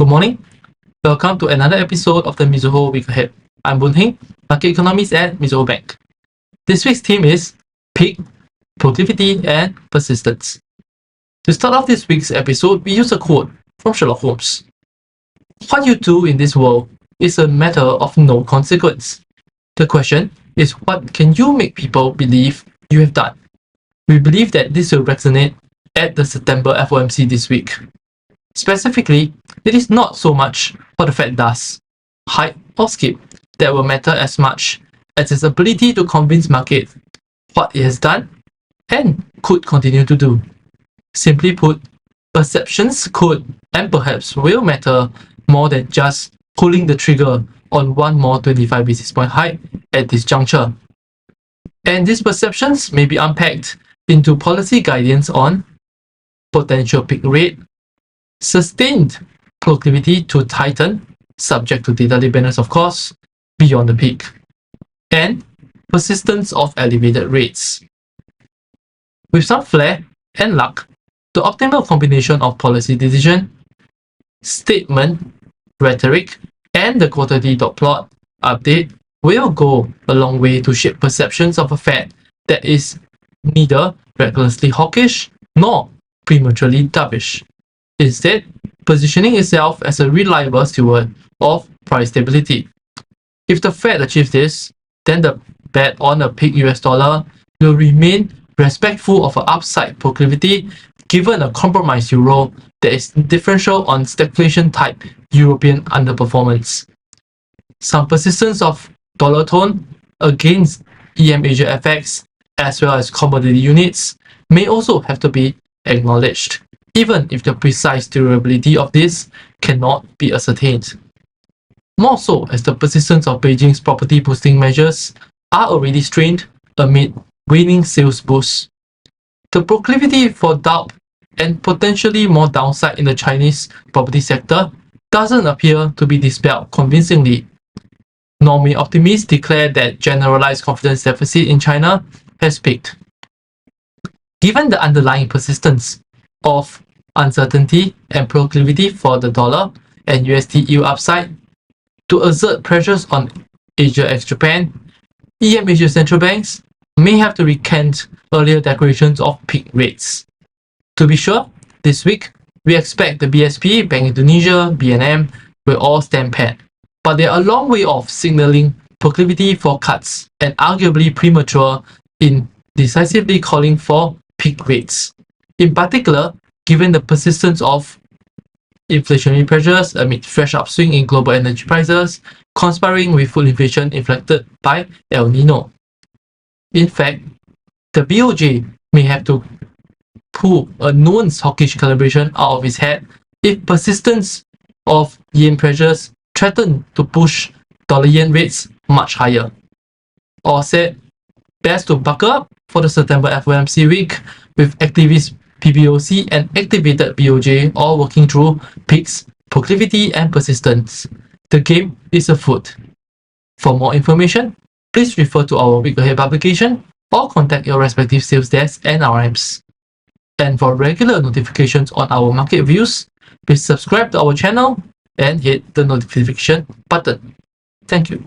Good morning. Welcome to another episode of the Mizuho Week Ahead. I'm Boon Heng, Market Economist at Mizuho Bank. This week's theme is peak, proclivity, and persistence. To start off this week's episode, we use a quote from Sherlock Holmes. What you do in this world is a matter of no consequence. The question is, what can you make people believe you have done? We believe that this will resonate at the September FOMC this week. Specifically, it is not so much what the Fed does, hike or skip, that will matter as much as its ability to convince markets what it has done and could continue to do. Simply put, perceptions could and perhaps will matter more than just pulling the trigger on one more 25 basis point hike at this juncture. And these perceptions may be unpacked into policy guidance on potential peak rate, sustained proclivity to tighten, subject to data dependence of course, beyond the peak, and persistence of elevated rates. With some flair and luck, the optimal combination of policy decision, statement, rhetoric, and the quarterly dot plot update will go a long way to shape perceptions of a Fed that is neither recklessly hawkish nor prematurely dovish, instead positioning itself as a reliable steward of price stability. If the Fed achieves this, then the bet on a peak US dollar will remain respectful of an upside proclivity given a compromised euro that is differential on stagflation type European underperformance. Some persistence of dollar tone against EM Asia FX as well as commodity units may also have to be acknowledged, even if the precise durability of this cannot be ascertained. More so as the persistence of Beijing's property boosting measures are already strained amid waning sales boosts. The proclivity for doubt and potentially more downside in the Chinese property sector doesn't appear to be dispelled convincingly, nor may optimists declare that generalized confidence deficit in China has peaked. Given the underlying persistence of uncertainty and proclivity for the dollar and USD yield upside, to exert pressures on Asia ex-Japan, EM Asia central banks may have to recant earlier declarations of peak rates. To be sure, this week, we expect the BSP, Bank Indonesia, BNM will all stand pat, but they are a long way off signaling proclivity for cuts and arguably premature in decisively calling for peak rates. In particular, given the persistence of inflationary pressures amid fresh upswing in global energy prices, conspiring with food inflation inflected by El Nino. In fact, the BoJ may have to pull a known hawkish calibration out of its head if persistence of yen pressures threaten to push dollar-yen rates much higher. Or said, best to buckle up for the September FOMC week with activist PBOC and activated BoJ all working through peaks, proclivity, and persistence. The game is afoot. For more information, please refer to our week ahead publication or contact your respective sales desk and RMs. And for regular notifications on our market views, please subscribe to our channel and hit the notification button. Thank you.